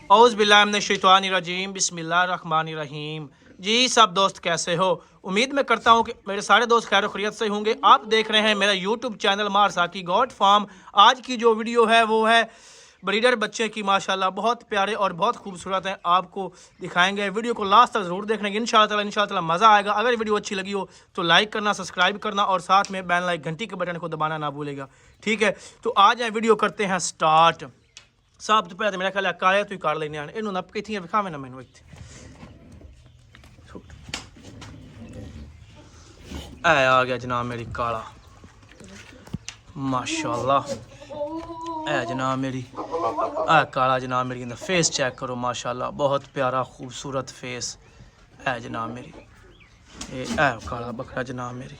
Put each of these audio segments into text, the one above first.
औज़ुबिल्लाहिमिनश्शैतानिर्रजीम बिस्मिल्लाहिर्रहमानिर्रहीम। जी सब दोस्त कैसे हो? उम्मीद मैं करता हूँ कि मेरे सारे दोस्त खैर खैरियत से होंगे। आप देख रहे हैं मेरा यूट्यूब चैनल मार साकी गॉड फार्म। आज की जो वीडियो है वो है ब्रीडर बच्चे की, माशाल्लाह बहुत प्यारे और बहुत खूबसूरत हैं। आपको दिखाएंगे, वीडियो को लास्ट तक ज़रूर देखने की। इंशाल्लाह मज़ा आएगा। अगर वीडियो अच्छी लगी हो तो लाइक करना, सब्सक्राइब करना और साथ में बेल लाइक घंटी के बटन को दबाना ना भूलेगा। ठीक है, तो आज ये वीडियो करते हैं स्टार्ट। सब तो पहले तो मेरा ख्याल है काले तू कर लेने आने इन्होंने नप कितनी विखावे ना मैनू इत्थे ऐ आ गया जनाब मेरी काला, माशाल्लाह। ऐ जनाब मेरी ऐ काला जनाब मेरी फेस चेक करो, माशाल्लाह बहुत प्यारा खूबसूरत फेस। ऐ जनाब मेरी ऐ काला बकरा जनाब मेरी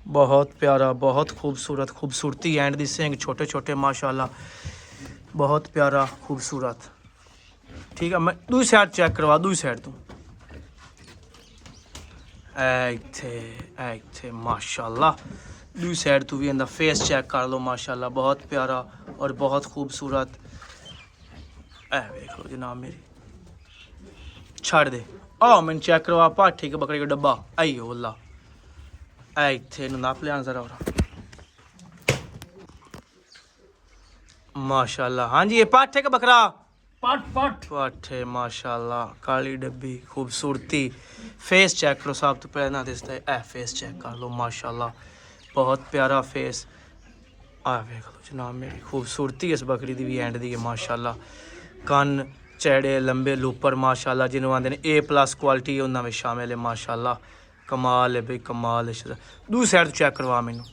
बहुत प्यारा, बहुत खूबसूरत, खूबसूरती एंड दी सिंग छोटे छोटे माशाल्लाह, बहुत प्यारा खूबसूरत। ठीक है, मैं दूसरी साइड चेक करवा, दूसरी साइड तू इत्थे माशाल्लाह। दूसरी साइड तू भी इंदा फेस चेक कर लो, माशाल्लाह बहुत प्यारा और बहुत खूबसूरत। देख लो जनाब मेरी, छड़ दे आओ मैंने चेक करवा पाठी के बकरे का डब्बा। आई ओला इत्थे नाप लिया जरा और माशाल्लाह। हाँ जी, ये पाठे का बकरा पाठे माशाल्लाह, काली डब्बी खूबसूरती। फेस चेक करो, सब तो पहले ना दिसता है। फेस चेक कर लो, माशाल्लाह बहुत प्यारा फेस। देख लो जनाब मेरी खूबसूरती इस बकरी की भी एंड दी है, माशाल्लाह। कन चैड़े लंबे लूपर माशाल्लाह, जिन्होंने आते हैं A+ क्वालिटी उन्होंने शामिल है, माशाल्लाह कमाल है भाई कमाल है। दूसरी साइड चेक करवा मैनू,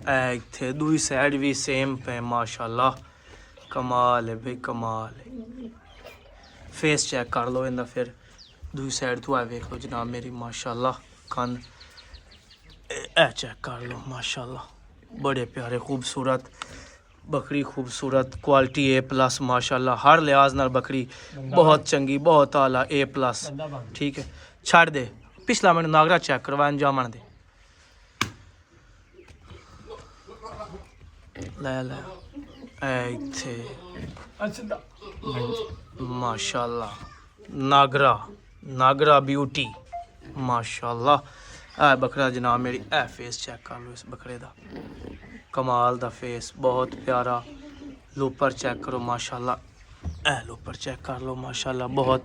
इत्थे दूसरी साइड भी सेम पे माशाल्लाह कमाल है भाई कमाल है। फेस चेक कर लो इनका, फिर दूसरी साइड तो वेख लो जनाब मेरी, माशाल्लाह कन चेक कर लो, माशाल्लाह बड़े प्यारे खूबसूरत बकरी, खूबसूरत क्वालिटी A+ माशाल्लाह। हर लिहाज नाल बकरी बहुत चंगी, बहुत आला A+। ठीक है, छड़ दे पिछला मैंने नागरा चेक करवा जामन दे। ले इत्थे माशाल्लाह नागरा ब्यूटी माशाल्लाह। बकरा जनाब मेरी फेस चेक कर लो इस बकरे दा, कमाल दा फेस बहुत प्यारा। लोपर चेक करो माशाल्लाह, लोपर चेक कर लो माशाल्लाह बहुत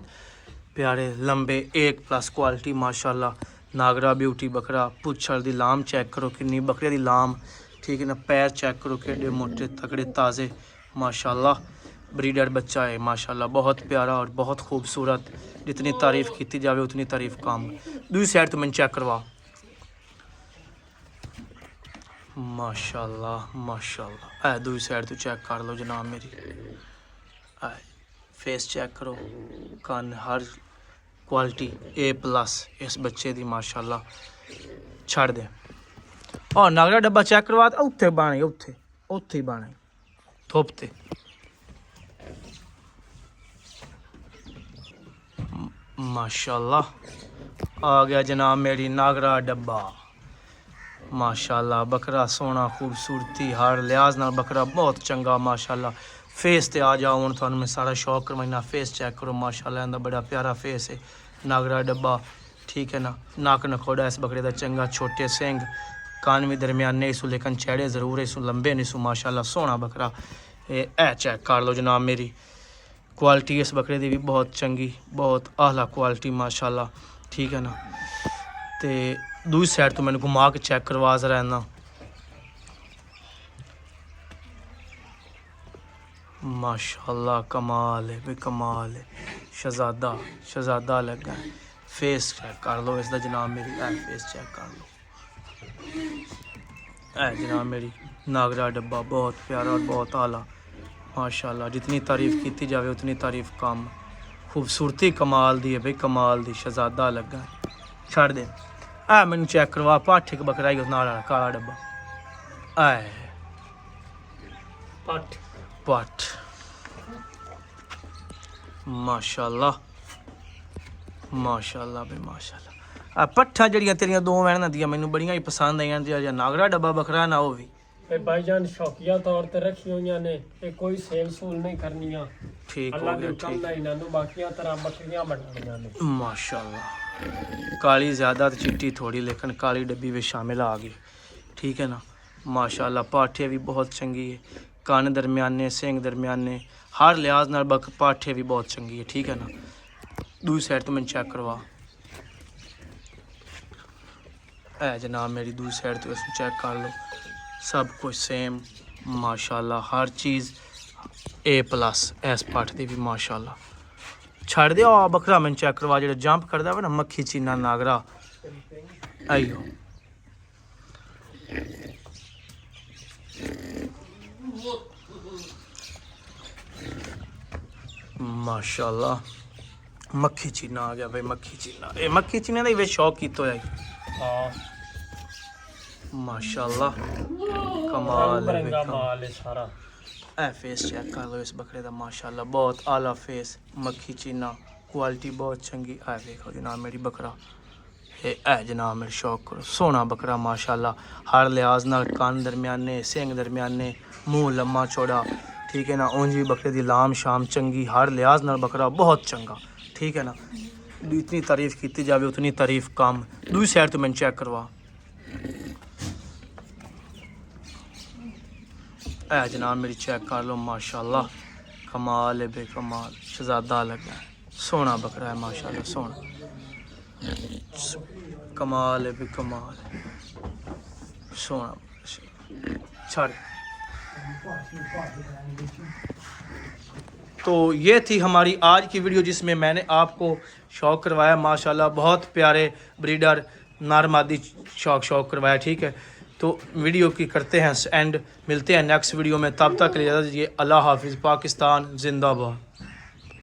प्यारे लंबे A+ क्वालिटी माशाल्लाह। नागरा ब्यूटी बकरा। पुछड़ दी लाम चेक करो किन्नी बकरे दी लाम, ठीक है ना। पैर चेक करो केडे मोटे तगड़े ताज़े माशाल्लाह। ब्रीडर बच्चा है माशाल्लाह, बहुत प्यारा और बहुत खूबसूरत। जितनी तारीफ़ की जाए उतनी तारीफ़ कम। दूसरी साइड तो मैंने चेक करवा, माशाल्लाह माशाल्लाह। दूसरी साइड तो चेक कर लो जनाब मेरी, फेस चेक करो, कान हर क्वालिटी A+ इस बच्चे दी माशाल्लाह। छड़ दे और नागरा डब्बा चेक करवा, उत्थे बाने उत्थे उत्थे ही बाने थोपते। माशाल्लाह आ गया जनाब मेरी नागरा डब्बा, माशाल्लाह बकरा सोना खूबसूरती हर लिहाज नाल बकरा बहुत चंगा माशाल्लाह। फेस ते आ जाओ हूँ थानू मैं सारा शौक करवाना। फेस चेक करो माशाल्लाह, इनका बड़ा प्यारा फेस है। नागरा डब्बा, ठीक है ना। नक नखोड़ा इस बकरे का चंगा, छोटे सिंग, कान भी दरमियाने इसू, लेकिन चैड़े जरूर है इसू लंबे नहीं सू माशाल्लाह। सोना बकरा चेक कर लो जनाब मेरी, क्वालिटी इस बकरे की भी बहुत चंगी, बहुत आला क्वालिटी माशाल्लाह, ठीक है ना। तो दूसरी साइड तो मैंने घुमा के चेक करवा जरा ना, माशाल्लाह कमाल है भाई कमाल है। शहजादा लगा है। फेस चेक कर लो इसका जनाब मेरी, फेस चेक कर लो जनाब मेरी। नागरा डब्बा बहुत प्यारा और बहुत आला माशाल्लाह। जितनी तारीफ़ की जाए उतनी तारीफ़ कम। खूबसूरती कमाल दी है भाई कमाल दी, शहजादा लगा है। छड़ दे मैंने चेक करवा पाठे का बकरा ही नाला काला डब्बा। पट माशाल्लाह माशाल्लाह भाई माशाल्लाह। पट्ठा जड़ियाँ तेरिया दो वैन दियाँ मैनू बड़ियां ही पसंद आईयां। नागरा डब्बा बकरा ना हो भी ਤੇ ਭਾਈਜਾਨ ਸ਼ੌਕੀਆ ਤੌਰ ਤੇ ਰੱਖੀ ਹੋਈਆਂ ਨੇ ਤੇ ਕੋਈ ਸੇਲ ਸੂਲ ਨਹੀਂ ਕਰਨੀਆਂ ठीक ਅੱਲਾ हो ਦੇ गया ਹੁਕਮ ठीक ਨਾਲ ਇਹਨਾਂ ਨੂੰ ਬਾਕੀਆਂ ਤਰ੍ਹਾਂ ਬੱਕਰੀਆਂ ਬਣਾਉਣੀਆਂ ਨੇ माशाल्लाह काली ज़्यादा तो चिट्टी थोड़ी लेकिन काली डब्बी में शामिल आ गई ठीक है ना माशाल्लाह पाठे भी बहुत चंगी है कान दरमियाने सिंग दरमियाने हर लिहाज नाल पाठे भी बहुत चंगी है ठीक है ना दूसरी साइड तो मैं चेक करवा है जनाब मेरी दूसरी साइड तो इसमें चेक कर लो सब कुछ सेम माशाल्लाह हर चीज़ A+ इस पाठ की भी माशाल्लाह छड़ दे आ बकरा मैं चेक करवा जो जंप करता है ना मक्खी चीना नागरा आइयो माशाल्लाह मक्खी चीना आ गया भाई मक्खी चीना ये मक्खी चीना का शौक कितो है ਹਾਂ माशाल्लाह कमाल है ਰੰਗਾ भाई, ਮਾਲ ਹੈ ਸਾਰਾ ए फेस चेक कर लो इस बकरे का माशाल्लाह बहुत आला फेस मक्खी चीना क्वालिटी बहुत चंगी है देखो जनाब मेरी बकरा है जनाब मेरे शौक करो सोना बकरा माशाल्लाह हर लिहाज नाल कान दरमियाने सिंग दरमियाने मुंह लम्मा चौड़ा ठीक है ना ऊंजी बकरे दी लाम शाम चंगी हर लिहाज नाल बकरा बहुत चंगा ठीक है ना इतनी तारीफ की जाए उतनी तारीफ कम दूसरी साइड तो मैंने चेक करवा है जनाब मेरी चेक कर लो माशाल्लाह कमाल है बेकमाल शहजादा लगा है सोना बकरा है माशाल्लाह सोना कमाल है बेकमाल सोना छड़ तो ये थी हमारी आज की वीडियो जिसमें मैंने आपको शौक करवाया माशाल्लाह बहुत प्यारे ब्रीडर नर मादी शौक करवाया ठीक है तो वीडियो की करते हैं एंड मिलते हैं नेक्स्ट वीडियो में तब तक के लिए इजाज़त दीजिए अल्लाह हाफिज़ पाकिस्तान जिंदाबाद।